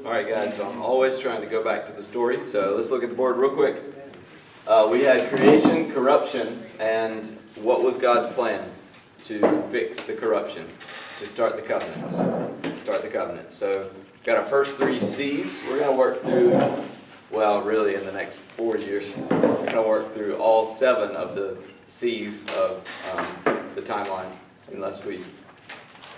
All right, guys, so I'm always trying to go back to the story, so let's look at the board real quick. We had creation, corruption, and what was God's plan to fix the corruption, to start the covenants. So got our first 3 C's. We're going to work through, well, really in the next 4 years, we're going to work through all 7 of the C's of the timeline, unless we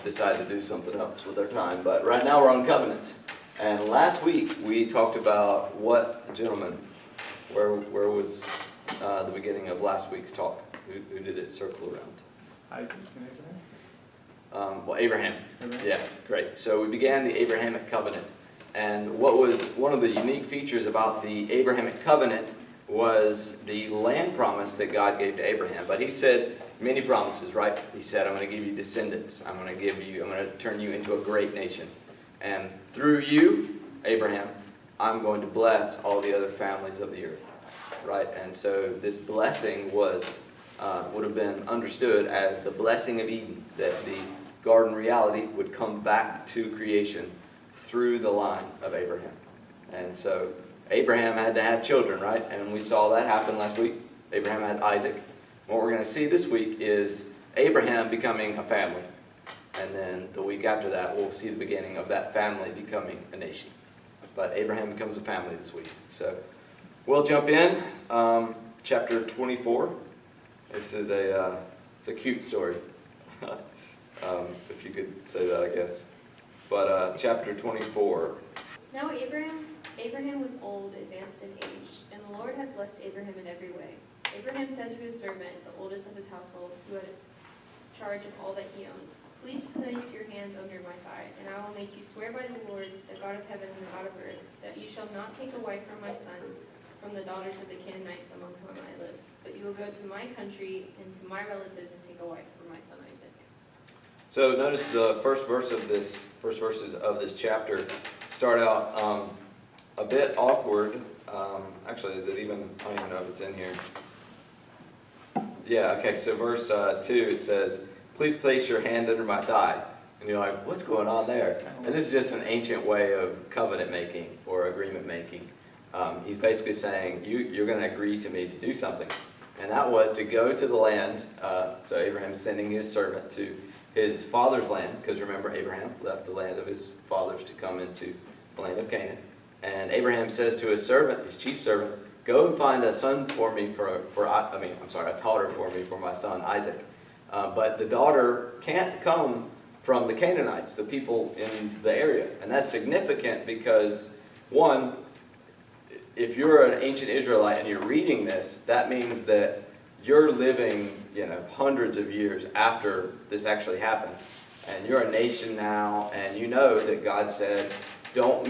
decide to do something else with our time. But right now we're on covenants. And last week we talked about what, gentlemen, where was the beginning of last week's talk? Who did it circle around? Isaac and Abraham? Well, Abraham. Yeah, great. So we began the Abrahamic covenant. And what was one of the unique features about the Abrahamic covenant was the land promise that God gave to Abraham. But he said many promises, right? He said, I'm going to give you descendants. I'm going to turn you into a great nation. And through you, Abraham, I'm going to bless all the other families of the earth, right? And so this blessing would have been understood as the blessing of Eden, that the garden reality would come back to creation through the line of Abraham. And so Abraham had to have children, right? And we saw that happen last week. Abraham had Isaac. What we're going to see this week is Abraham becoming a family. And then the week after that, we'll see the beginning of that family becoming a nation. But Abraham becomes a family this week. So we'll jump in. Chapter 24. This is it's a cute story. If you could say that, I guess. But chapter 24. Now Abraham was old, advanced in age, and the Lord had blessed Abraham in every way. Abraham said to his servant, the oldest of his household, who had charge of all that he owned, please place your hand under my thigh, and I will make you swear by the Lord, the God of heaven and the God of earth, that you shall not take a wife from my son, from the daughters of the Canaanites among whom I live, but you will go to my country and to my relatives and take a wife for my son Isaac. So notice the first verses of this chapter start out a bit awkward. Actually, is it even? I don't even know if it's in here. Yeah. Okay. So verse 2 it says, "Please place your hand under my thigh," and you're like, "What's going on there?" And this is just an ancient way of covenant making or agreement making. He's basically saying, you're going to agree to me to do something, and that was to go to the land. So Abraham's sending his servant to his father's land, because remember, Abraham left the land of his fathers to come into the land of Canaan. And Abraham says to his servant, his chief servant, "Go and find a son for me a daughter for me for my son Isaac." But the daughter can't come from the Canaanites, the people in the area. And that's significant because, one, if you're an ancient Israelite and you're reading this, that means that you're living, hundreds of years after this actually happened. And you're a nation now, and you know that God said, don't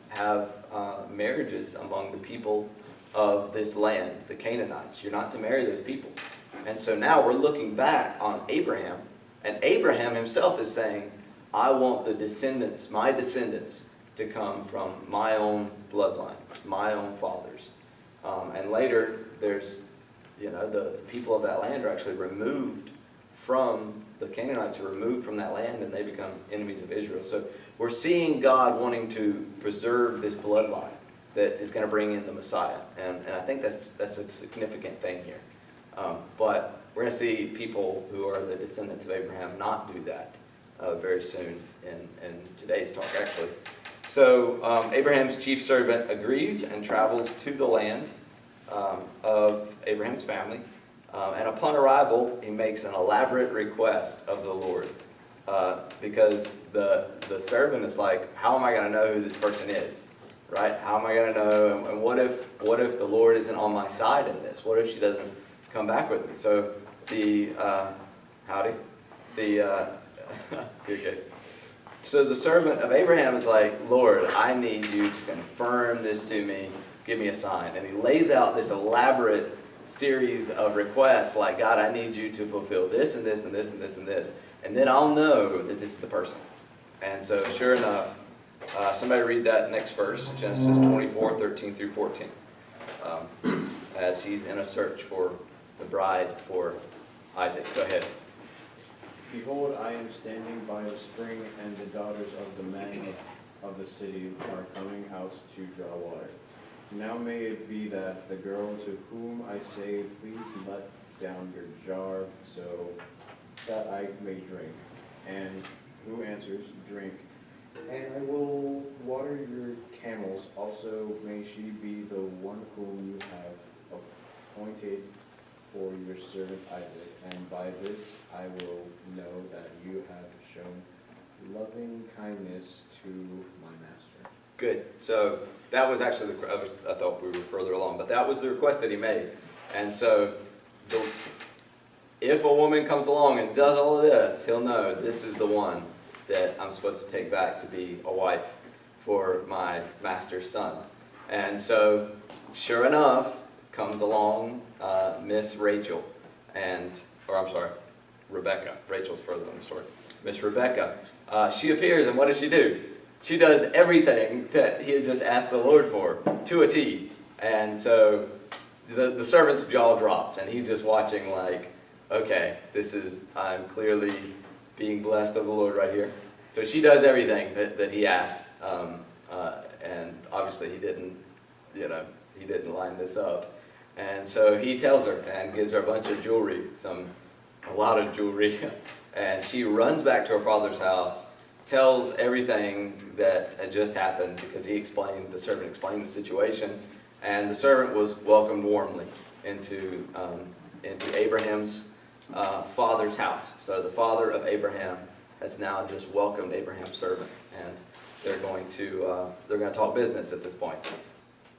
have marriages among the people of this land, the Canaanites. You're not to marry those people. And so now we're looking back on Abraham, and Abraham himself is saying, I want my descendants, to come from my own bloodline, my own fathers. And later, there's, the people of that land are actually removed from, the Canaanites are removed from that land, and they become enemies of Israel. So we're seeing God wanting to preserve this bloodline that is going to bring in the Messiah. And I think that's a significant thing here. But we're going to see people who are the descendants of Abraham not do that very soon in today's talk, actually. So Abraham's chief servant agrees and travels to the land of Abraham's family. And upon arrival, he makes an elaborate request of the Lord. Because the servant is like, how am I going to know who this person is? Right? How am I going to know? And what if the Lord isn't on my side in this? What if she doesn't come back with me? So So the servant of Abraham is like, Lord, I need you to confirm this to me. Give me a sign. And he lays out this elaborate series of requests like, God, I need you to fulfill this and this and this and this and this. And then I'll know that this is the person. And so sure enough, somebody read that next verse, Genesis 24, 13 through 14. As he's in a search for the bride for Isaac. Go ahead. Behold, I am standing by the spring, and the daughters of the men of of the city are coming out to draw water. Now may it be that the girl to whom I say, please let down your jar so that I may drink, and who answers, drink, and I will water your camels. Also may she be the one whom you have appointed for your servant Isaac, and by this I will know that you have shown loving kindness to my master. Good. So that was actually I thought we were further along, but that was the request that he made. And so if a woman comes along and does all of this, he'll know this is the one that I'm supposed to take back to be a wife for my master's son. And so, sure enough, comes along Miss Rachel, Rebecca. Rachel's further in the story. Miss Rebecca. She appears, and what does she do? She does everything that he had just asked the Lord for, to a T. And so the servant's jaw dropped, and he's just watching like, okay, I'm clearly being blessed of the Lord right here. So she does everything that he asked, and obviously he didn't line this up. And so he tells her and gives her a bunch of jewelry, a lot of jewelry, and she runs back to her father's house, tells everything that had just happened because the servant explained the situation, and the servant was welcomed warmly into Abraham's father's house. So the father of Abraham has now just welcomed Abraham's servant, and they're going to talk business at this point.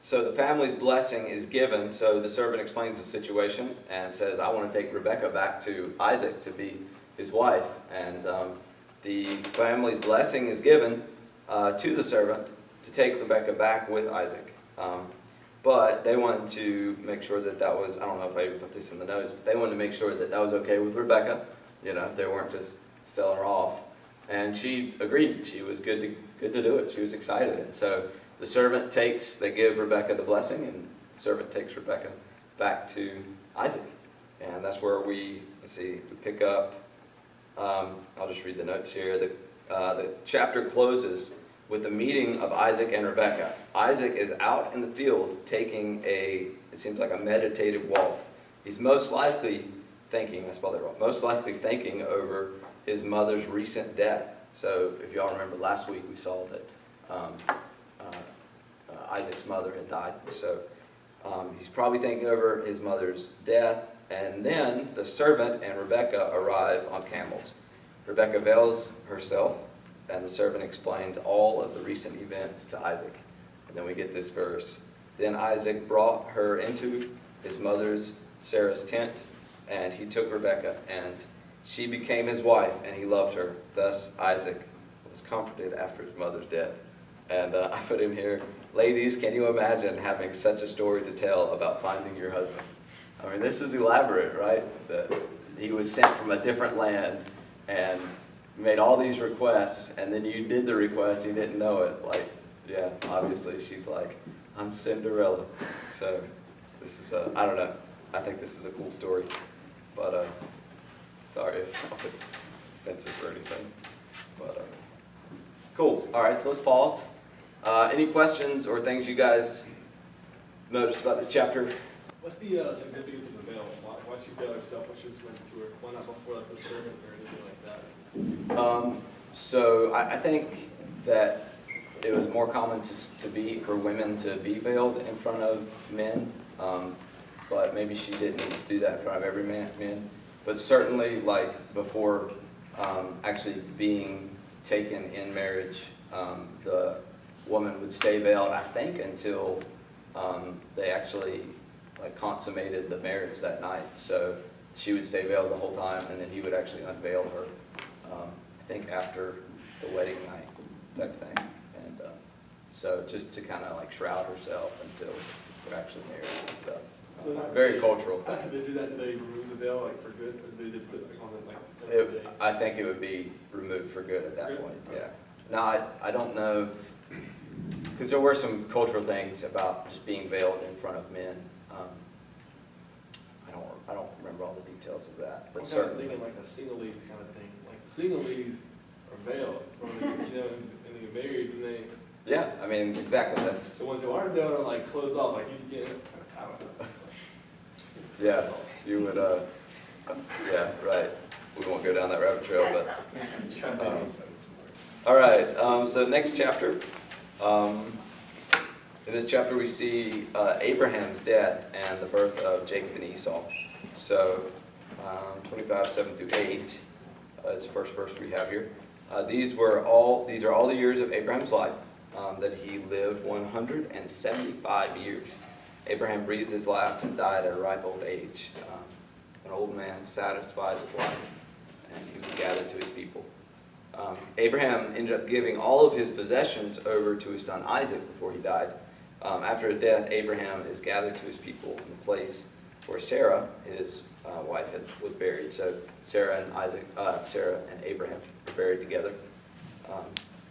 So the family's blessing is given. So the servant explains the situation and says, I want to take Rebecca back to Isaac to be his wife. And the family's blessing is given to the servant to take Rebecca back with Isaac. But they wanted to make sure that was, I don't know if I even put this in the notes, but they wanted to make sure that was okay with Rebecca, if they weren't just selling her off. And she agreed. She was good to do it. She was excited. And so the servant they give Rebecca the blessing, and the servant takes Rebecca back to Isaac. And that's where we pick up. I'll just read the notes here. The chapter closes with the meeting of Isaac and Rebekah. Isaac is out in the field taking it seems like a meditative walk. He's most likely thinking over his mother's recent death. So if y'all remember last week, we saw that Isaac's mother had died. So he's probably thinking over his mother's death. And then the servant and Rebekah arrive on camels. Rebekah veils herself, and the servant explains all of the recent events to Isaac. And then we get this verse. Then Isaac brought her into his mother's Sarah's tent, and he took Rebekah, and she became his wife, and he loved her. Thus Isaac was comforted after his mother's death. And I put in here, ladies, can you imagine having such a story to tell about finding your husband? I mean, this is elaborate, right? That he was sent from a different land and made all these requests, and then you did the request, you didn't know it. Like, yeah, obviously she's like, I'm Cinderella. So this is I don't know. I think this is a cool story. But sorry if it's offensive or anything. But cool. All right, so let's pause. Any questions or things you guys noticed about this chapter? What's the significance of the veil? Why she veil herself when she was running to her? Why not before like the servant or anything like that? So I think that it was more common for women to be veiled in front of men, but maybe she didn't do that in front of every man. But certainly, like before actually being taken in marriage, the woman would stay veiled, I think, until they actually consummated the marriage that night. So she would stay veiled the whole time, and then he would actually unveil her, I think after the wedding night type thing. And so just to kind of shroud herself until they're actually married and stuff. So Very cultural thing. After they do that, do they remove the veil for good, or do they put it on it every day? I think it would be removed for good at that point, yeah. Now, I don't know, because there were some cultural things about just being veiled in front of men. I don't remember all the details of that, but I'm kind of certainly. thinking like a single ladies kind of thing. Like the single ladies are veiled, when they get married, and Yeah, I mean, exactly, that's, The ones who aren't doing it, like, closed off, like, you get, I don't know. yeah, you would, yeah, right. We won't go down that rabbit trail, but, all right, so next chapter. In this chapter, we see Abraham's death and the birth of Jacob and Esau. So, 25:7-8 is the first verse we have here. These are all the years of Abraham's life, that he lived 175 years. Abraham breathed his last and died at a ripe old age, an old man satisfied with life, and he was gathered to his people. Abraham ended up giving all of his possessions over to his son Isaac before he died. After his death, Abraham is gathered to his people in the place where Sarah, his wife, was buried. So Sarah and Abraham were buried together.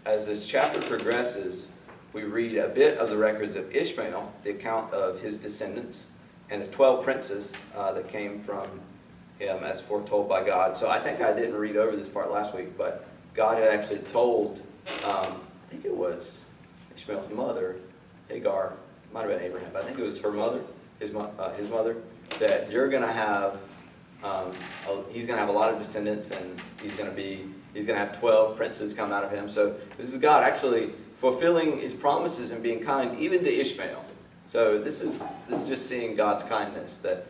As this chapter progresses, we read a bit of the records of Ishmael, the account of his descendants, and of 12 princes that came from him as foretold by God. So I think I didn't read over this part last week, but God had actually told, I think it was Ishmael's mother, Hagar, might have been Abraham, but I think it was her mother, his mother, that you're going to have, he's going to have a lot of descendants, and he's going to have 12 princes come out of him. So this is God actually fulfilling his promises and being kind even to Ishmael. So this is just seeing God's kindness, that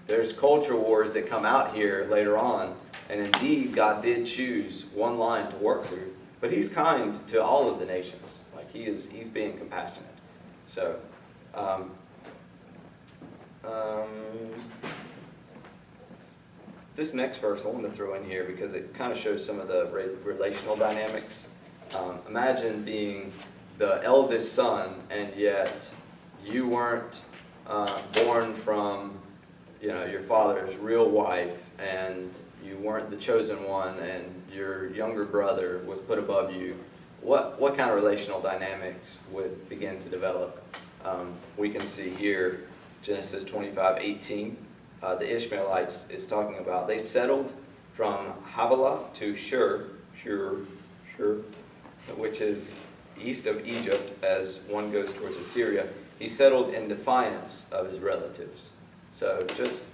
there's culture wars that come out here later on, and indeed God did choose one line to work through, but he's kind to all of the nations. Like he's being compassionate. So this next verse I want to throw in here because it kind of shows some of the relational dynamics. Imagine being the eldest son, and yet you weren't born from, your father's real wife, and you weren't the chosen one, and your younger brother was put above you. What kind of relational dynamics would begin to develop? We can see here, Genesis 25:18, the Ishmaelites is talking about, they settled from Havilah to Shur, which is east of Egypt as one goes towards Assyria. He settled in defiance of his relatives. So just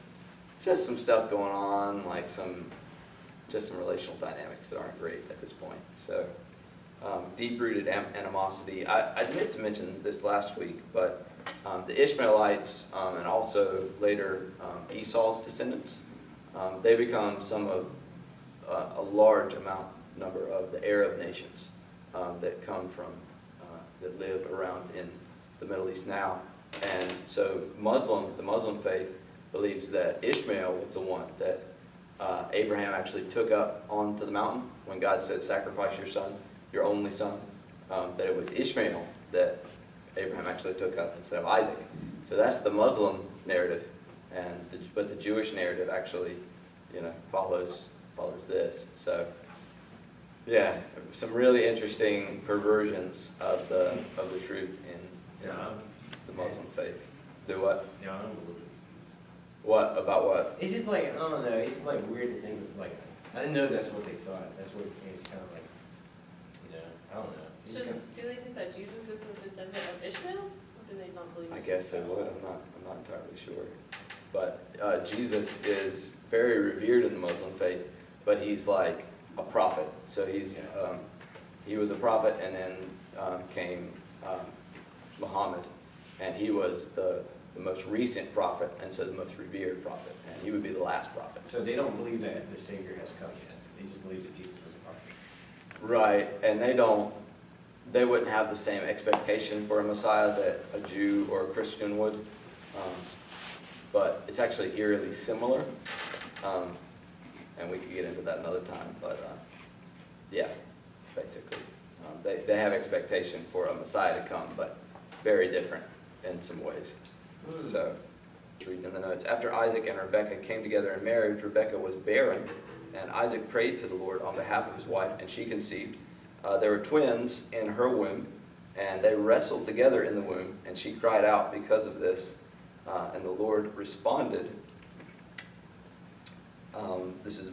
some stuff going on, like some relational dynamics that aren't great at this point. So deep-rooted animosity. I meant to mention this last week, but the Ishmaelites and also later Esau's descendants, they become some of a large number of the Arab nations that come from, that live around in the Middle East now. And so the Muslim faith believes that Ishmael was the one that Abraham actually took up onto the mountain when God said, sacrifice your son, your only son, that it was Ishmael that Abraham actually took up instead of Isaac. So that's the Muslim narrative, but the Jewish narrative actually, follows this. So, yeah, some really interesting perversions of the truth in the Muslim faith. Do what? Yeah, I'm a little bit. What about what? It's just like, I don't know, it's just like weird to think of, like, I didn't know that's what they thought. That's what it's kind of like, I don't know. It's So just do they think that Jesus is a descendant of Ishmael, or do they not believe? I guess they would. I'm not entirely sure. But Jesus is very revered in the Muslim faith, but he's like a prophet. So he was a prophet, and then came Muhammad, and he was the most recent prophet, and so the most revered prophet, and he would be the last prophet. So they don't believe that the Savior has come yet. They just believe that Jesus was a prophet. Right, and they wouldn't have the same expectation for a Messiah that a Jew or a Christian would, but it's actually eerily similar, and we could get into that another time, but yeah, basically. They have expectation for a Messiah to come, but very different in some ways. So, reading in the notes, after Isaac and Rebekah came together in marriage, Rebekah was barren, and Isaac prayed to the Lord on behalf of his wife, and she conceived. There were twins in her womb, and they wrestled together in the womb, and she cried out because of this, and the Lord responded. This is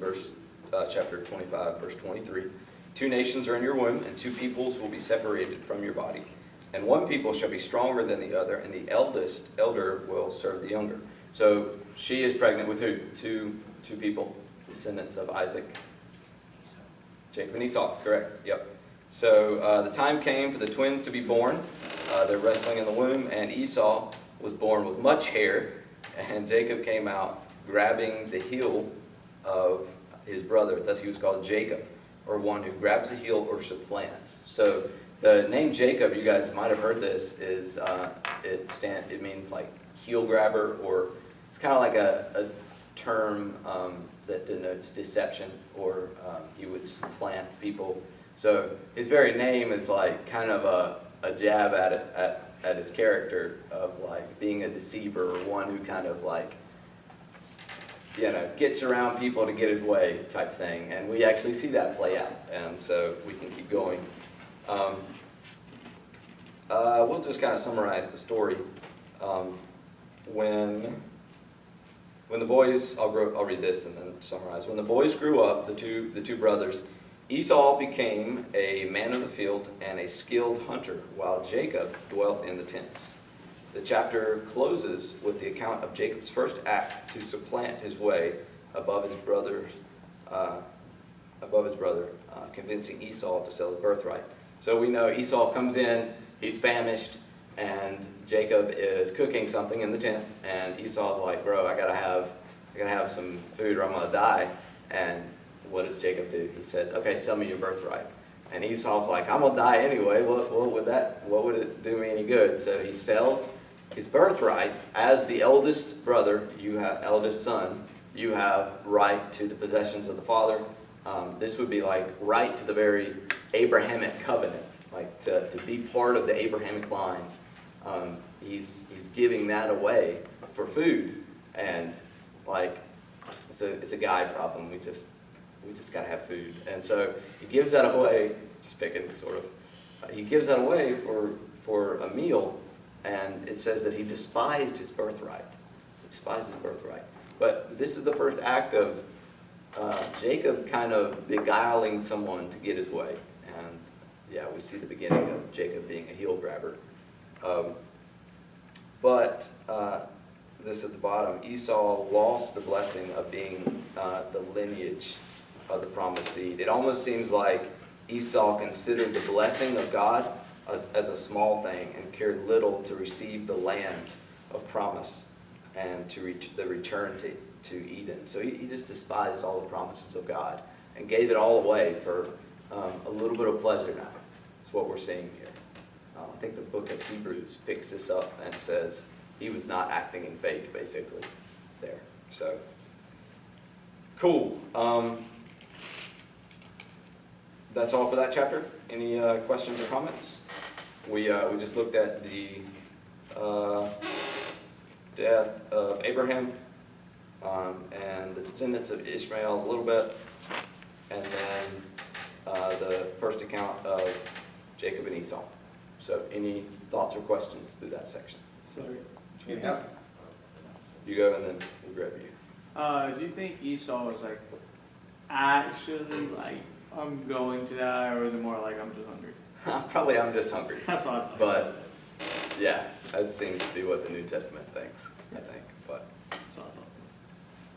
chapter 25, verse 23. 2 nations are in your womb, and 2 peoples will be separated from your body. And 1 people shall be stronger than the other, and the elder will serve the younger. So she is pregnant with who? Two people, descendants of Isaac. Jacob and Esau, correct, yep. So the time came for the twins to be born. They're wrestling in the womb, and Esau was born with much hair, and Jacob came out grabbing the heel of his brother. Thus he was called Jacob, or one who grabs the heel or supplants. So the name Jacob, you guys might have heard this, is it means like heel grabber, or it's kind of like a term that denotes deception, or he would supplant people. So his very name is like kind of a jab at his character of like being a deceiver, or one who kind of like, gets around people to get his way type thing. And we actually see that play out. And so we can keep going. We'll just kind of summarize the story. When the boys, I'll read this and then summarize. When the boys grew up, the two brothers, Esau became a man of the field and a skilled hunter, while Jacob dwelt in the tents. The chapter closes with the account of Jacob's first act to supplant his way above his brother, convincing Esau to sell his birthright. So we know Esau comes in, he's famished, and Jacob is cooking something in the tent, and Esau's like, "Bro, I gotta have some food or I'm gonna die." And what does Jacob do? He says, "Okay, sell me your birthright." And Esau's like, "I'm gonna die anyway. What would it do me any good?" So he sells his birthright. As the eldest brother, eldest son, you have right to the possessions of the father. This would be like right to the very Abrahamic covenant, like to be part of the Abrahamic line. He's giving that away for food, and like it's a guy problem. We just gotta have food, and so he gives that away. Just picking sort of. He gives that away for a meal, and it says that he despised his birthright. He despised his birthright. But this is the first act of Jacob kind of beguiling someone to get his way. And yeah, we see the beginning of Jacob being a heel grabber. But this at the bottom, Esau lost the blessing of being the lineage of the promised seed. It almost seems like Esau considered the blessing of God as a small thing and cared little to receive the land of promise and to reach the return to Eden. So he just despised all the promises of God and gave it all away for a little bit of pleasure now. That's what we're seeing here. I think the book of Hebrews picks this up and says he was not acting in faith, basically, there. So, cool. That's all for that chapter. Any questions or comments? We just looked at the death of Abraham and the descendants of Ishmael a little bit, and then the first account of Jacob and Esau. So any thoughts or questions through that section? Sorry. Yeah. You go and then we'll grab you. Do you think Esau was like actually like, I'm going to die, or was it more like I'm just hungry? Probably I'm just hungry. That's what I thought. But yeah, that seems to be what the New Testament thinks, I think. But That's what I thought.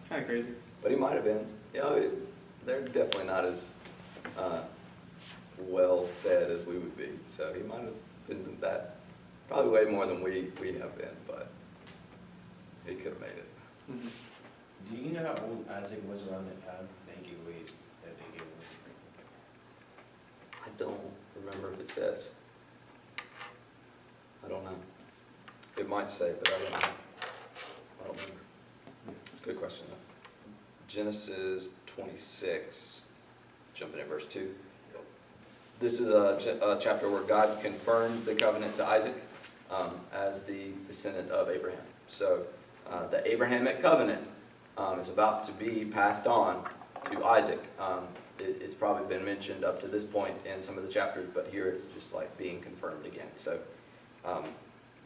Kind of crazy. he might have been. They're definitely not as well fed as we would be. So he might have been that, probably way more than we have been, but he could have made it. Mm-hmm. Do you know how old Isaac was around that time? That he gave away that they gave away? I don't remember if it says. I don't know. It might say, but I don't know. I don't remember. It's a good question, though. Genesis 26, jumping at verse 2. This is a chapter where God confirms the covenant to Isaac as the descendant of Abraham. So the Abrahamic covenant is about to be passed on to Isaac. It's probably been mentioned up to this point in some of the chapters, but here it's just like being confirmed again. So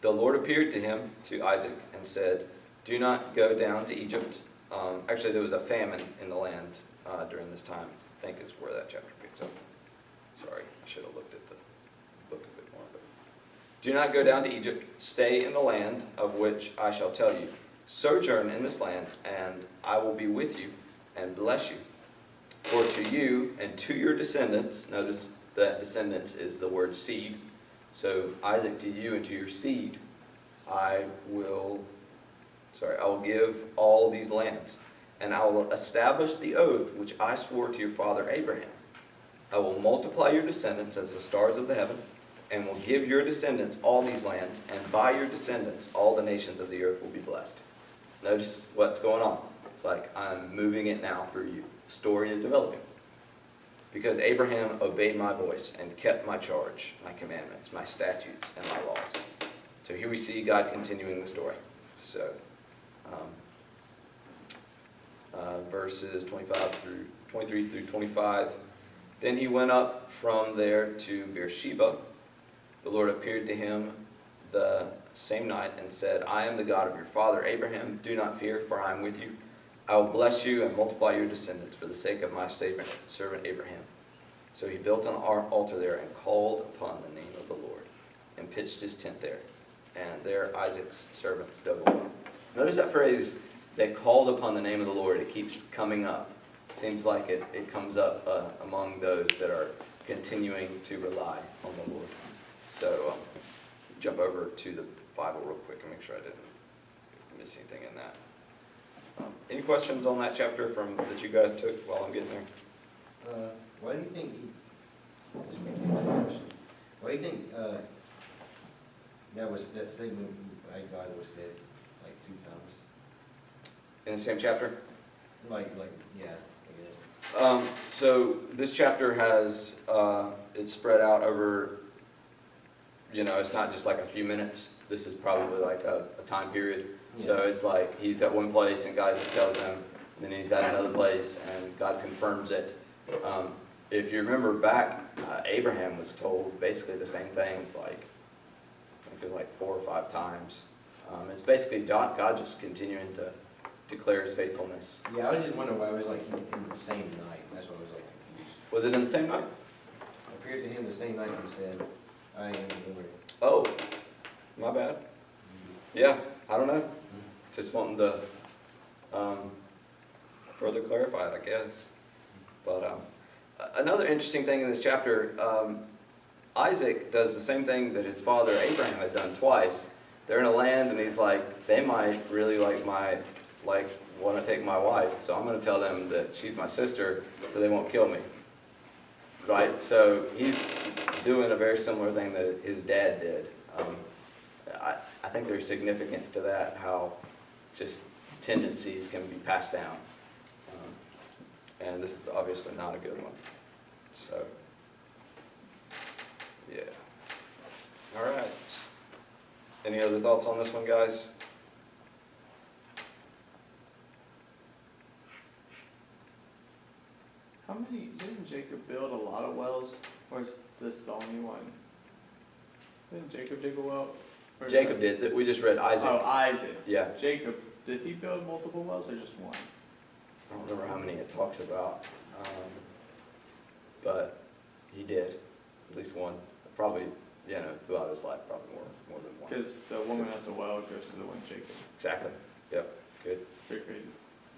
the Lord appeared to him, to Isaac, and said, "Do not go down to Egypt." Actually, there was a famine in the land during this time. I think it's where that chapter picks up. Sorry, I should have looked at the book a bit more. But do not go down to Egypt. Stay in the land of which I shall tell you. Sojourn in this land, and I will be with you and bless you. For to you and to your descendants, notice that descendants is the word seed. So Isaac, to you and to your seed, I will give all these lands, and I will establish the oath which I swore to your father Abraham. I will multiply your descendants as the stars of the heaven, and will give your descendants all these lands, and by your descendants all the nations of the earth will be blessed. Notice what's going on. It's like, I'm moving it now through you. The story is developing. Because Abraham obeyed my voice and kept my charge, my commandments, my statutes, and my laws. So here we see God continuing the story. So, verses 23 through 25. Then he went up from there to Beersheba. The Lord appeared to him the same night and said, I am the God of your father Abraham. Do not fear, for I am with you. I will bless you and multiply your descendants for the sake of my servant Abraham. So he built an altar there and called upon the name of the Lord and pitched his tent there. And there Isaac's servants dug a well. Notice that phrase, they called upon the name of the Lord. It keeps coming up. It seems like it comes up among those that are continuing to rely on the Lord. So jump over to the Bible real quick and make sure I didn't miss anything in that. Any questions on that chapter that you guys took while I'm getting there? Why do you think just make a question. Why do you think that statement by God was said like 2 times? In the same chapter? Yeah, I guess. So this chapter has, it's spread out over, it's not just like a few minutes. This is probably like a time period. So it's like he's at one place and God tells him, and then he's at another place and God confirms it. If you remember back, Abraham was told basically the same things, I think it was like 4 or 5 times. It's basically God just continuing to declare his faithfulness. Yeah, I was just wondering why it was like in the same night. That's why I was like confused. Was it in the same night? Appeared to him the same night he said, I am the Lord. Oh, my bad. Yeah, I don't know. Just wanting to further clarify it, I guess. But another interesting thing in this chapter, Isaac does the same thing that his father Abraham had done twice. They're in a land and he's like, they might really want to take my wife, so I'm going to tell them that she's my sister so they won't kill me. Right? So he's doing a very similar thing that his dad did. I think there's significance to that, how just tendencies can be passed down. And this is obviously not a good one. So, yeah. All right. Any other thoughts on this one, guys? Didn't Jacob build a lot of wells, or is this the only one? Didn't Jacob dig a well? Or is Jacob that- did. We just read Isaac. Oh, Isaac. Yeah. Jacob, did he build multiple wells or just one? I don't remember how many it talks about, but he did, at least one. Probably, throughout his life, probably more than one. Because the woman at the well goes to the one Jacob. Exactly. Yep. Good. Pretty crazy.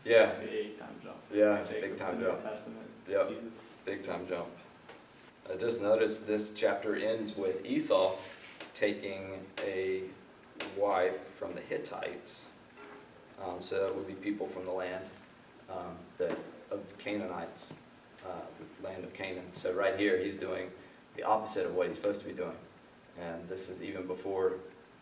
Yeah. The 8-time jump. Yeah. It's a Jacob big time in the jump. New Testament. Yep. Jesus. Big time jump. I just noticed this chapter ends with Esau taking a wife from the Hittites. So that would be people from the land of Canaanites, the land of Canaan. So right here, he's doing the opposite of what he's supposed to be doing. And this is even before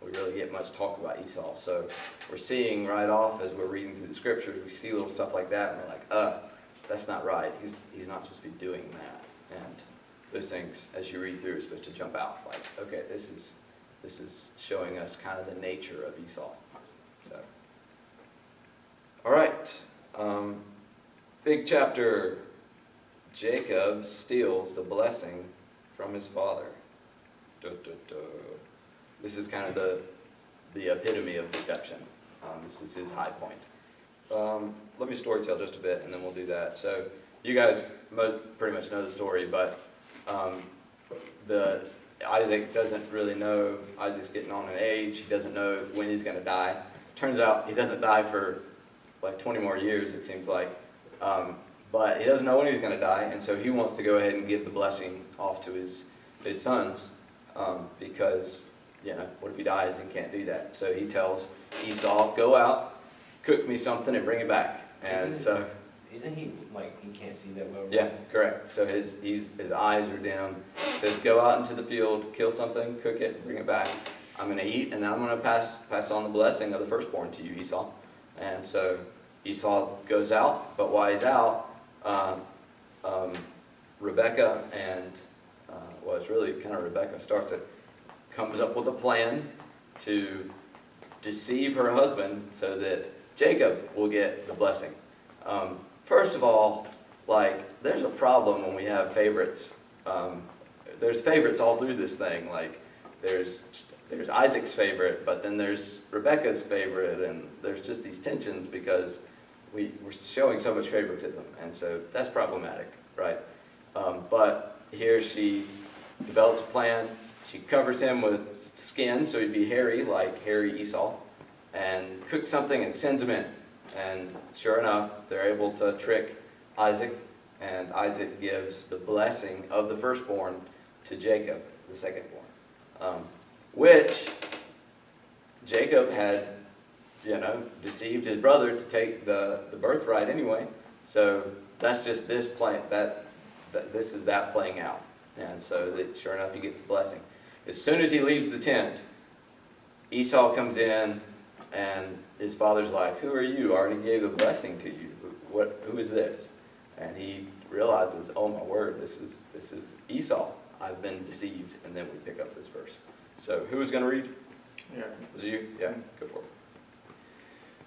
we really get much talk about Esau. So we're seeing right off as we're reading through the scriptures, we see little stuff like that, and we're like, that's not right. He's not supposed to be doing that. And those things, as you read through, are supposed to jump out. Like, okay, this is showing us kind of the nature of Esau. So, all right. Big chapter. Jacob steals the blessing from his father. Duh, duh, duh. This is kind of the epitome of deception. This is his high point. Let me storytell just a bit, and then we'll do that. So you guys pretty much know the story, but um, Isaac doesn't really know. Isaac's getting on in age. He doesn't know when he's going to die. Turns out he doesn't die for like 20 more years, it seems like. But he doesn't know when he's going to die, and so he wants to go ahead and give the blessing off to his sons, because, you know, what if he dies and can't do that? So he tells Esau, go out, cook me something, and bring it back. And so, Isn't he, like, he can't see that well? yeah, correct. So his eyes are dim. He says, go out into the field, kill something, cook it, bring it back. I'm going to eat, and then I'm going to pass on the blessing of the firstborn to you, Esau. And so Esau goes out, but while he's out, Rebekah and, well, it's really kind of Rebekah starts it, comes up with a plan to deceive her husband so that Jacob will get the blessing. First of all, like, there's a problem when we have favorites. There's favorites all through this thing. Like, there's Isaac's favorite, but then there's Rebekah's favorite, and there's just these tensions because we're showing so much favoritism, and so that's problematic, right? But here she develops a plan. She covers him with skin so he'd be hairy, like hairy Esau, and cooks something and sends him in. And sure enough, they're able to trick Isaac, and Isaac gives the blessing of the firstborn to Jacob, the secondborn, which Jacob had, you know, deceived his brother to take the birthright anyway. So that's just this play, that this is that playing out. And so that sure enough, he gets the blessing. As soon as he leaves the tent, Esau comes in, and his father's like, who are you? I already gave the blessing to you. Who is this? And he realizes, oh my word, this is Esau. I've been deceived. And then we pick up this verse. So who was going to read? Yeah. Was it you? Yeah, go for it.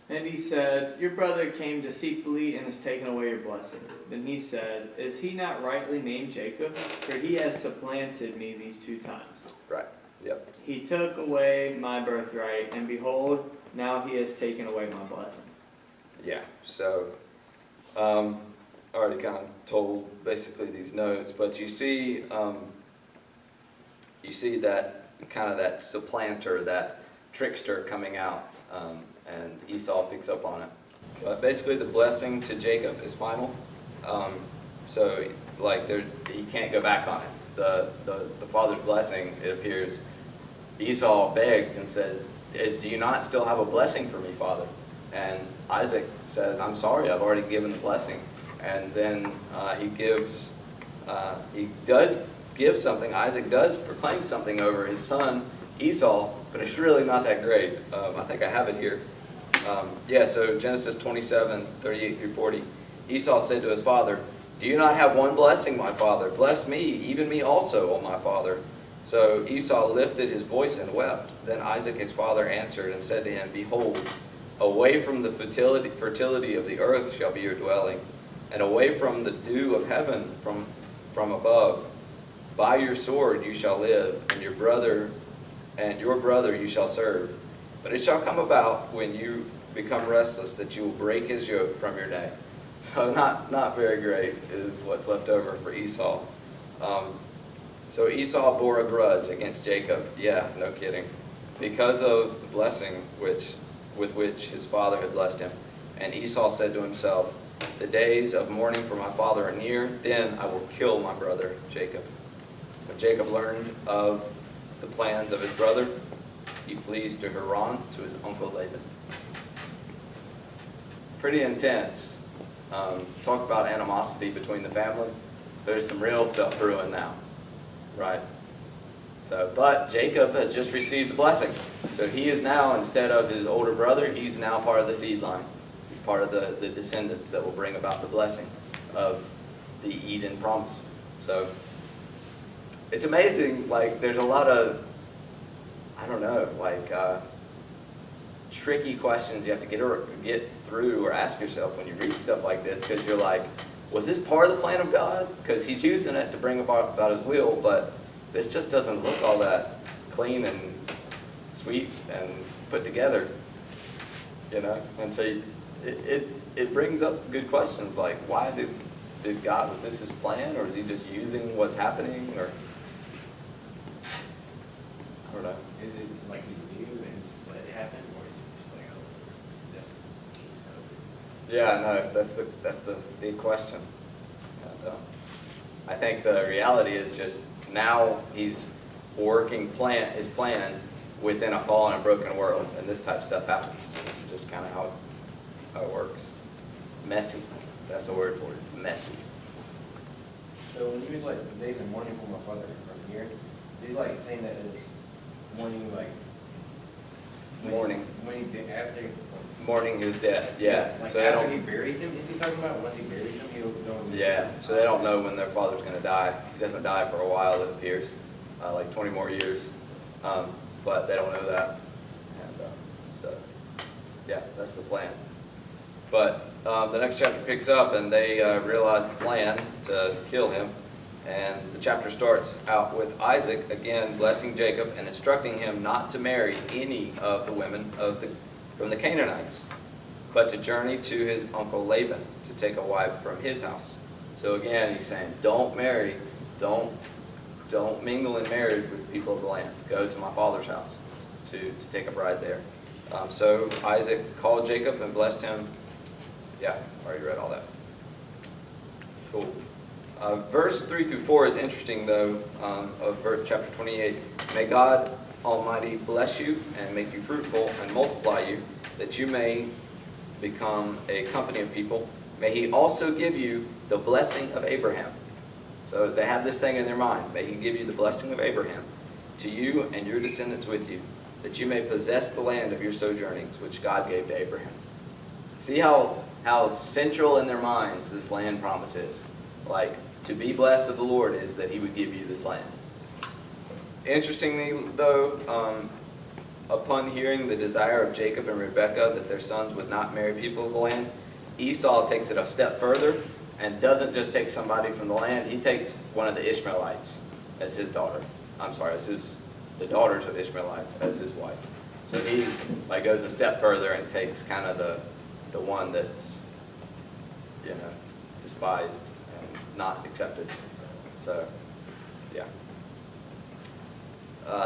And he said, your brother came deceitfully and has taken away your blessing. Then he said, is he not rightly named Jacob? For he has supplanted me these 2 times. Right. Yep. He took away my birthright, and behold, now he has taken away my blessing. Yeah. So, I already kind of told basically these notes, but you see that kind of that supplanter, that trickster coming out, and Esau picks up on it. But basically, the blessing to Jacob is final. So, like, he can't go back on it. The father's blessing, it appears, Esau begs and says, do you not still have a blessing for me, Father? And Isaac says, I'm sorry, I've already given the blessing. And then he does give something. Isaac does proclaim something over his son, Esau, but it's really not that great. I think I have it here. So Genesis 27, 38 through 40. Esau said to his father, do you not have one blessing, my father? Bless me, even me also, O my father. So Esau lifted his voice and wept. Then Isaac his father answered and said to him, behold, away from the fertility of the earth shall be your dwelling, and away from the dew of heaven from above. By your sword you shall live, and your brother you shall serve. But it shall come about when you become restless that you will break his yoke from your neck. So not very great is what's left over for Esau. So Esau bore a grudge against Jacob. Yeah, no kidding. Because of the blessing with which his father had blessed him. And Esau said to himself, the days of mourning for my father are near, then I will kill my brother Jacob. When Jacob learned of the plans of his brother, he flees to Haran to his uncle Laban. Pretty intense. Talk about animosity between the family. There's some real stuff brewing now, right? So, but Jacob has just received the blessing. So he is now, instead of his older brother, he's now part of the seed line. He's part of the descendants that will bring about the blessing of the Eden promise. So it's amazing, like there's a lot of, I don't know, like tricky questions you have to get through or ask yourself when you read stuff like this, because you're like, was this part of the plan of God? Because he's using it to bring about his will, but this just doesn't look all that clean and sweet and put together, you know? And so it brings up good questions like, why did God, was this his plan, or is he just using what's happening, or? I don't know. Is it like he knew and just let it happen, or is it just like, oh, yeah, he's kind of. Yeah, no, that's the big question. And, I think the reality is just now he's working his plan within a fallen and broken world, and this type of stuff happens. This is just kind of how it works. Messy. That's the word for it. It's messy. So when he was like, the days of mourning for my father from here, is he like saying that it's mourning like? Mourning. When he did after? Mourning his death. Yeah. Like So they after don't. he buries him, is he talking about once he buries him, he'll know? Yeah. So they don't know when their father's going to die. He doesn't die for a while, it appears, like 20 more years. But they don't know that. And so, yeah, that's the plan. But the next chapter picks up, and they realize the plan to kill him. And the chapter starts out with Isaac again blessing Jacob and instructing him not to marry any of the women from the Canaanites, but to journey to his uncle Laban to take a wife from his house. So again, he's saying, don't marry, don't mingle in marriage with the people of the land. Go to my father's house to take a bride there. So Isaac called Jacob and blessed him. Yeah, already read all that. Cool. Verse 3 through 4 is interesting, though, of chapter 28. May God Almighty bless you and make you fruitful and multiply you, that you may become a company of people. May he also give you the blessing of Abraham. So they have this thing in their mind. May he give you the blessing of Abraham to you and your descendants with you, that you may possess the land of your sojournings, which God gave to Abraham. See how central in their minds this land promise is. Like, to be blessed of the Lord is that he would give you this land. Interestingly, though, upon hearing the desire of Jacob and Rebekah that their sons would not marry people of the land, Esau takes it a step further and doesn't just take somebody from the land. He takes one of the Ishmaelites as his daughter. I'm sorry, the daughters of Ishmaelites as his wife. So he goes a step further and takes kind of the one that's, despised and not accepted. So, yeah.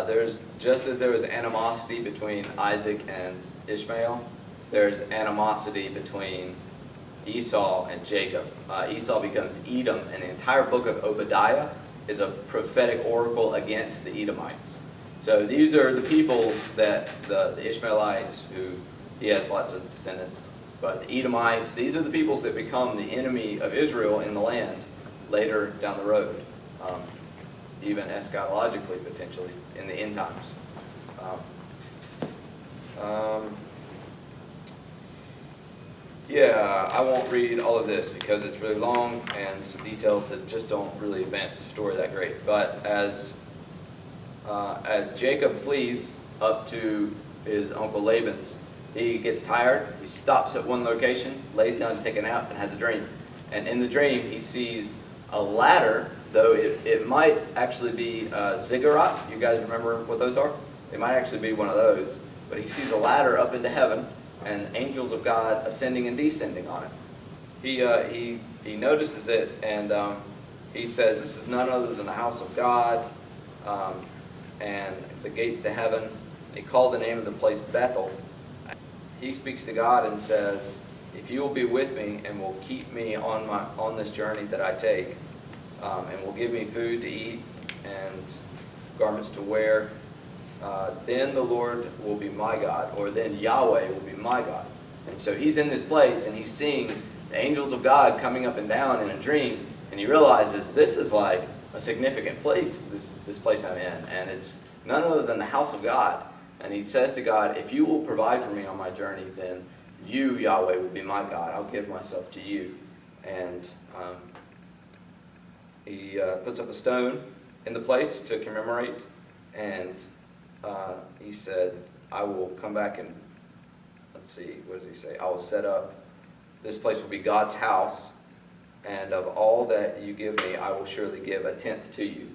There's, just as there was animosity between Isaac and Ishmael, there's animosity between Esau and Jacob. Esau becomes Edom, and the entire book of Obadiah is a prophetic oracle against the Edomites. So these are the peoples that the Ishmaelites, who he has lots of descendants, but the Edomites, these are the peoples that become the enemy of Israel in the land later down the road, even eschatologically, potentially, in the end times. Yeah, I won't read all of this because it's really long and some details that just don't really advance the story that great. But as Jacob flees up to his uncle Laban's, he gets tired, he stops at one location, lays down to take a nap, and has a dream. And in the dream, he sees a ladder, though it might actually be a ziggurat. You guys remember what those are? It might actually be one of those. But he sees a ladder up into heaven, and angels of God ascending and descending on it. He notices it, and he says, this is none other than the house of God, and the gates to heaven. He called the name of the place Bethel. He speaks to God and says, if you will be with me and will keep me on this journey that I take, and will give me food to eat and garments to wear, then the Lord will be my God, or then Yahweh will be my God. And so he's in this place, and he's seeing the angels of God coming up and down in a dream, and he realizes this is like a significant place, this place I'm in, and it's none other than the house of God. And he says to God, if you will provide for me on my journey, then you, Yahweh, will be my God. I'll give myself to you. And he puts up a stone in the place to commemorate, and he said, I will come back and, let's see, what does he say? I will set up, this place will be God's house, and of all that you give me, I will surely give 1/10 to you.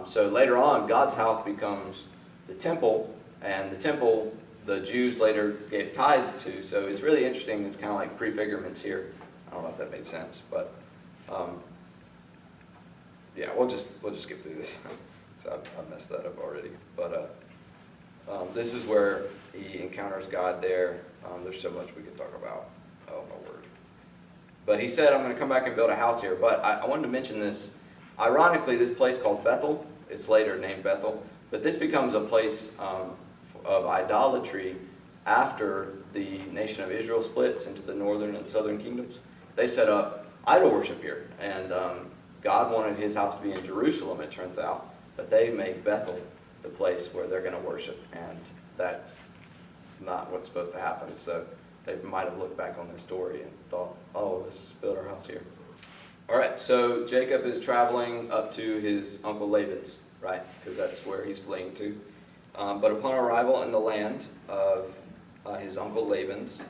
So later on, God's house becomes the temple, and the temple the Jews later gave tithes to. So it's really interesting. It's kind of like prefigurements here. I don't know if that made sense, but Yeah, we'll just skip through this. So I messed that up already. But this is where he encounters God there. There's so much we could talk about. Oh my word. But he said, I'm going to come back and build a house here. But I wanted to mention this. Ironically, this place called Bethel, it's later named Bethel, but this becomes a place of idolatry after the nation of Israel splits into the northern and southern kingdoms. They set up idol worship here. And God wanted his house to be in Jerusalem, it turns out. But they make Bethel the place where they're going to worship. And that's not what's supposed to happen. So they might have looked back on this story and thought, oh, let's just build our house here. All right, so Jacob is traveling up to his uncle Laban's, right? Because that's where he's fleeing to. But upon arrival in the land of his uncle Laban's,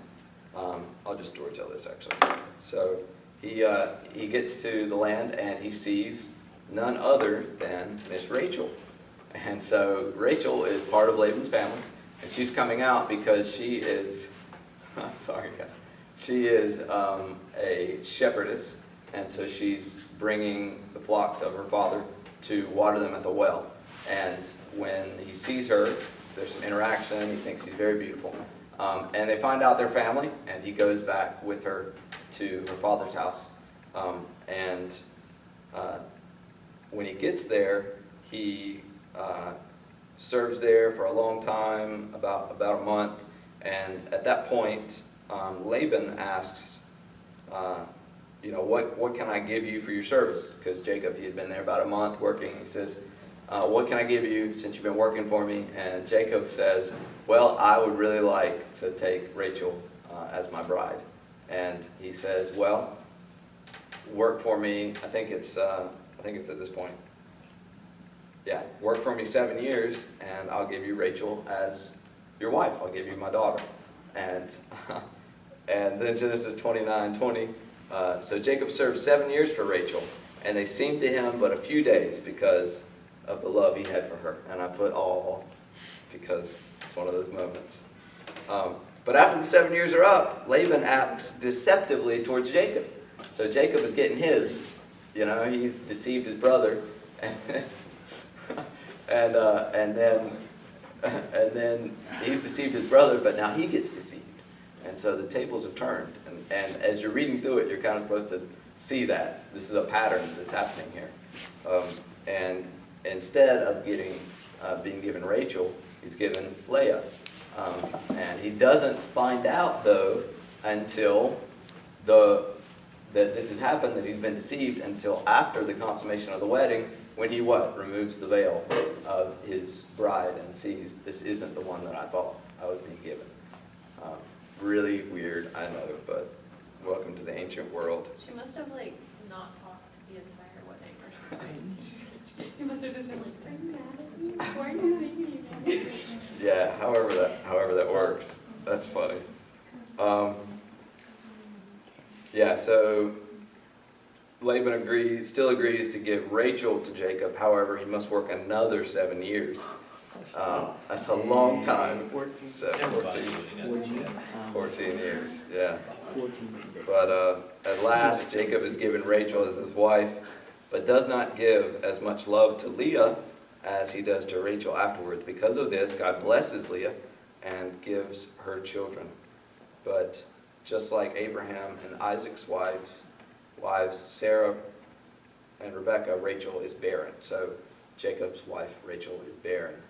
I'll just storytell this actually. So he gets to the land and he sees none other than Miss Rachel. And so Rachel is part of Laban's family, and she's coming out because she is, sorry guys, she is a shepherdess, and so she's bringing the flocks of her father to water them at the well. And when he sees her, there's some interaction, he thinks she's very beautiful. And they find out their family, and he goes back with her to her father's house. When he gets there, he serves there for a long time, about a month. And at that point, Laban asks, what can I give you for your service? Because Jacob, he had been there about a month working. He says, what can I give you since you've been working for me? And Jacob says, well, I would really like to take Rachel as my bride. And he says, well, work for me. I think it's at this point. Yeah, work for me 7 years, and I'll give you Rachel as your wife. I'll give you my daughter. And then Genesis 29:20. So Jacob served 7 years for Rachel, and they seemed to him but a few days because of the love he had for her. And I put all because it's one of those moments. But after the 7 years are up, Laban acts deceptively towards Jacob. So Jacob is getting his. He's deceived his brother. And then he's deceived his brother, but now he gets deceived. And so the tables have turned. And as you're reading through it, you're kind of supposed to see that. This is a pattern that's happening here. And instead of being given Rachel, he's given Leah. And he doesn't find out, though, until that this has happened, that he's been deceived, until after the consummation of the wedding, when he removes the veil of his bride and sees this isn't the one that I thought I would be given. Really weird, I know, but welcome to the ancient world. She must have not talked the entire wedding or something. He must have just been like, are you mad at me? Why are you saying anything? Yeah, however that works. That's funny. Yeah, so Laban still agrees to give Rachel to Jacob. However, he must work another 7 years. That's a long time. 14 years, yeah. But at last, Jacob is given Rachel as his wife, but does not give as much love to Leah as he does to Rachel afterwards. Because of this, God blesses Leah and gives her children. But just like Abraham and Isaac's wives, Sarah and Rebekah, Rachel is barren. So Jacob's wife, Rachel, is barren,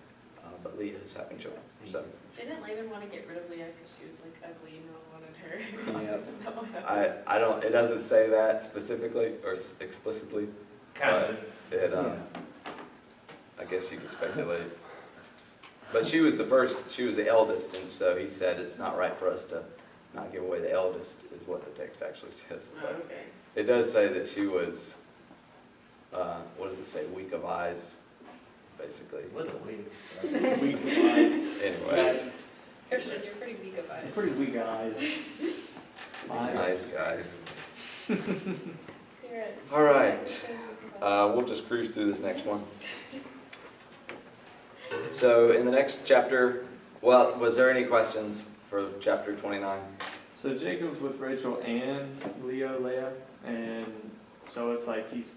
but Leah is having children. So Didn't Laban want to get rid of Leah because she was ugly and no one wanted her? Yeah. Isn't that what happened? I don't. It doesn't say that specifically or explicitly. Kind of. It. I guess you could speculate. But she was the first. She was the eldest, and so he said it's not right for us to not give away the eldest, is what the text actually says. Oh, okay. It does say that she was. What does it say? Weak of eyes, basically. What a weird. Anyways, Christian, you're pretty weak of eyes. Pretty weak eyes. nice guys. You're at- All right. We'll just cruise through this next one. So in the next chapter, well, was there any questions for chapter 29? So Jacob's with Rachel and Leah, and So it's like he's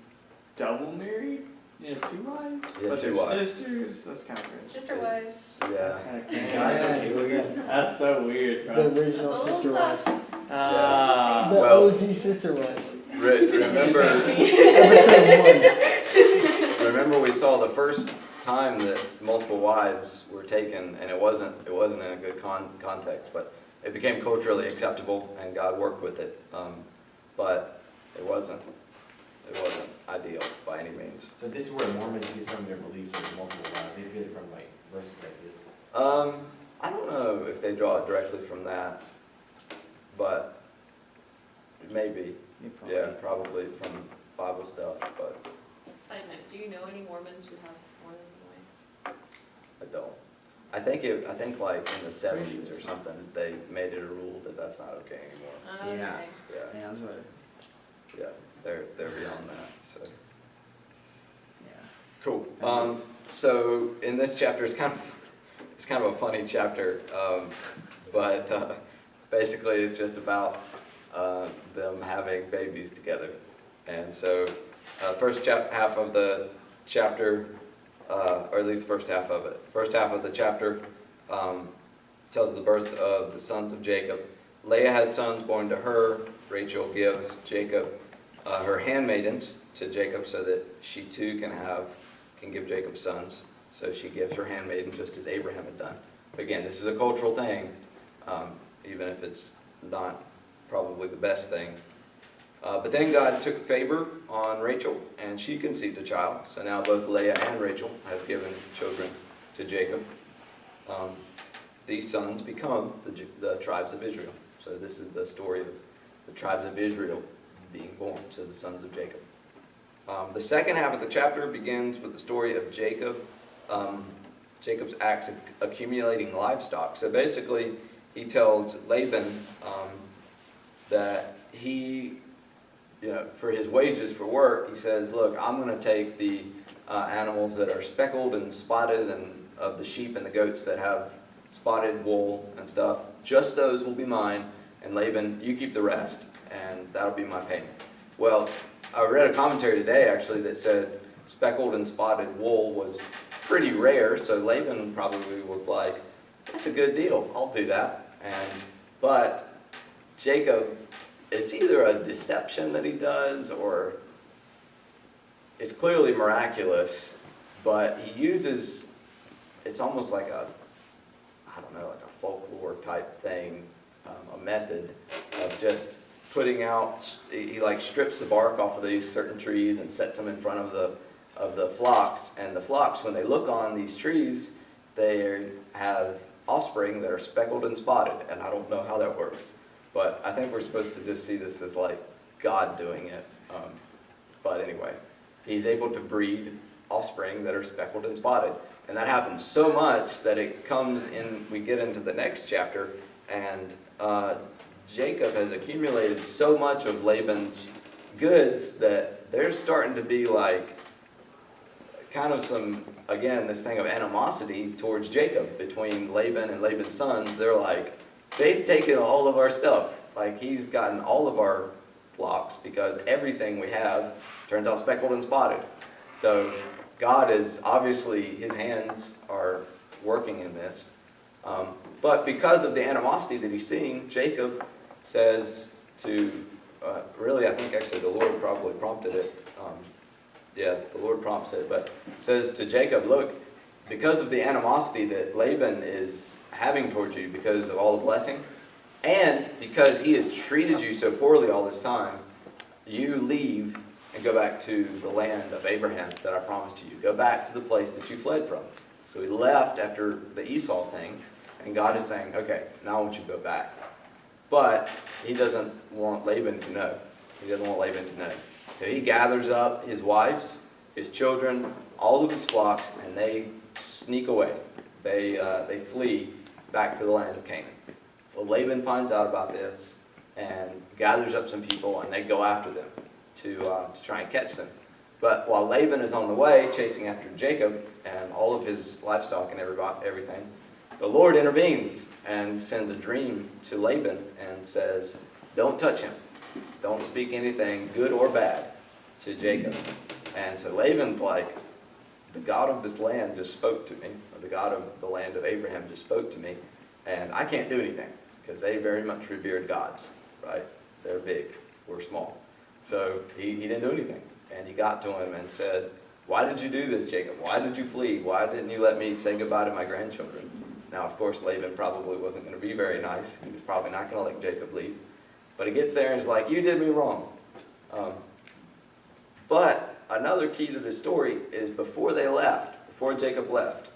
double married? He has 2 wives? He has But 2 they're wives. sisters? That's kind of crazy. Sister wives. Yeah. That's kind of crazy. Guys, okay, we're good. That's so weird, The bro. original That's a sister little wives. sus. Ah. The Well- OG sister wives. Remember, Episode 1. remember we saw the first time that multiple wives were taken, and it wasn't in a good context, but it became culturally acceptable, and God worked with it. But it wasn't ideal by any means. So this is where Mormons get some of their beliefs with multiple wives. They get it from like verses like this. I don't know if they draw it directly from that, but maybe. Yeah, probably from Bible stuff, but Side note, do you know any Mormons who have more than one I don't. I think like in the 70s or something, they made it a rule that that's not okay anymore. wife? Okay. Yeah. Yeah, Yeah, that's what. yeah, they're beyond that, so. Yeah. Cool. So in this chapter, it's kind of a funny chapter, but basically it's just about them having babies together. And so first half of the chapter, or at least the first half of it. First half of the chapter tells the birth of the sons of Jacob. Leah has sons born to her. Rachel gives Jacob her handmaidens to Jacob so that she too can give Jacob sons. So she gives her handmaiden just as Abraham had done. But again, this is a cultural thing, even if it's not probably the best thing. But then God took favor on Rachel, and she conceived a child. So now both Leah and Rachel have given children to Jacob. These sons become the tribes of Israel. So this is the story of the tribes of Israel being born to the sons of Jacob. The second half of the chapter begins with the story of Jacob. Jacob's acts of accumulating livestock. So basically, he tells Laban that he, for his wages for work, he says, look, I'm going to take the animals that are speckled and spotted, and of the sheep and the goats that have spotted wool and stuff. Just those will be mine, and Laban, you keep the rest, and that'll be my payment. Well, I read a commentary today, actually, that said speckled and spotted wool was pretty rare, so Laban probably was like, that's a good deal, I'll do that. But Jacob, it's either a deception that he does, or it's clearly miraculous, but he uses, it's almost like a folklore type thing, a method of just putting out, he like strips the bark off of these certain trees and sets them in front of the flocks, and the flocks, when they look on these trees, they have offspring that are speckled and spotted, and I don't know how that works, but I think we're supposed to just see this as like God doing it. But anyway, he's able to breed offspring that are speckled and spotted, and that happens so much that it comes in, we get into the next chapter, and Jacob has accumulated so much of Laban's goods that there's starting to be like kind of some, again, this thing of animosity towards Jacob between Laban and Laban's sons. They're like, they've taken all of our stuff. Like, he's gotten all of our flocks because everything we have turns out speckled and spotted. So God is, obviously, his hands are working in this. But because of the animosity that he's seeing, Jacob says to, really, I think actually the Lord probably prompted it. The Lord prompts it, but says to Jacob, look, because of the animosity that Laban is having towards you because of all the blessing, and because he has treated you so poorly all this time, you leave and go back to the land of Abraham that I promised to you. Go back to the place that you fled from. So he left after the Esau thing, and God is saying, okay, now I want you to go back. But he doesn't want Laban to know. He doesn't want Laban to know. So he gathers up his wives, his children, all of his flocks, and they sneak away. They flee back to the land of Canaan. Well, Laban finds out about this and gathers up some people, and they go after them to try and catch them. But while Laban is on the way chasing after Jacob and all of his livestock and everything, the Lord intervenes and sends a dream to Laban and says, don't touch him. Don't speak anything, good or bad. to Jacob. And so Laban's like, the God of this land just spoke to me, or the God of the land of Abraham just spoke to me, and I can't do anything, because they very much revered gods, right? They're big, we're small. So he didn't do anything. And he got to him and said, why did you do this, Jacob? Why did you flee? Why didn't you let me say goodbye to my grandchildren? Now, of course, Laban probably wasn't going to be very nice. He was probably not going to let Jacob leave. But he gets there and he's like, you did me wrong. But another key to this story is before they left, before Jacob left,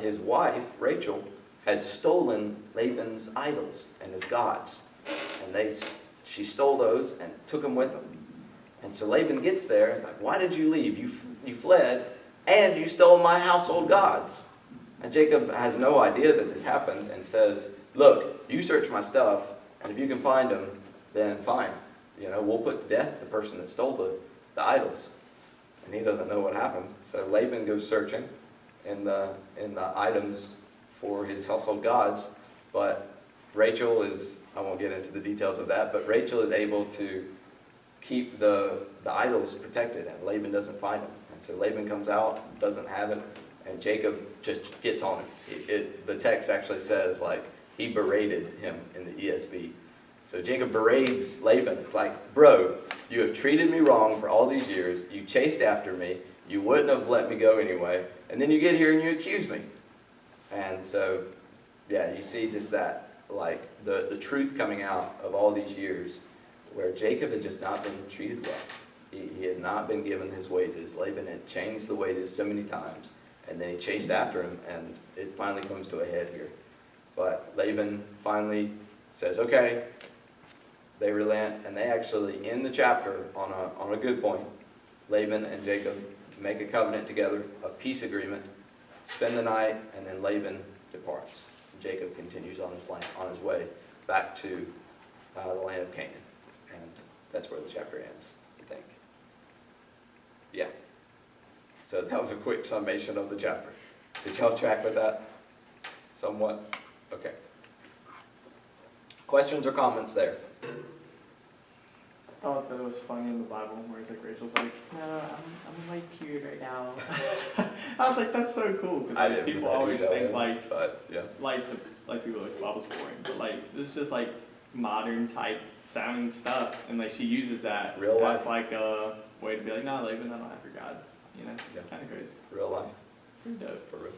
his wife, Rachel, had stolen Laban's idols and his gods. And she stole those and took them with him. And so Laban gets there and he's like, why did you leave? You fled and you stole my household gods. And Jacob has no idea that this happened and says, look, you search my stuff, and if you can find them, then fine. We'll put to death the person that stole the idols. And he doesn't know what happened. So Laban goes searching in the items for his household gods, but Rachel I won't get into the details of that, but Rachel is able to keep the idols protected, and Laban doesn't find them. And so Laban comes out, doesn't have it, and Jacob just gets on him. The text actually says, like, he berated him in the ESV. So Jacob berates Laban. It's like, bro, you have treated me wrong for all these years. You chased after me. You wouldn't have let me go anyway. And then you get here and you accuse me. And so, yeah, you see just that, like, the truth coming out of all these years where Jacob had just not been treated well. He had not been given his wages. Laban had changed the wages so many times. And then he chased after him, and it finally comes to a head here. But Laban finally says, okay, they relent, and they actually, in the chapter, on a good point, Laban and Jacob make a covenant together, a peace agreement, spend the night, and then Laban departs. Jacob continues on his way back to the land of Canaan. And that's where the chapter ends, I think. Yeah. So that was a quick summation of the chapter. Did y'all track with that? Somewhat? Okay. Questions or comments there? I thought that it was funny in the Bible where it's like Rachel's like, no, I'm in my period right now. I was like, that's so cool I because didn't people put that always detail think in, like but yeah. People like the Bible's boring, but like this is just like modern type sounding stuff, and like she uses that Real life. as like a way to be like, no, Laban, I don't have your gods, Yeah. kind of crazy. Real life. Pretty dope. For real.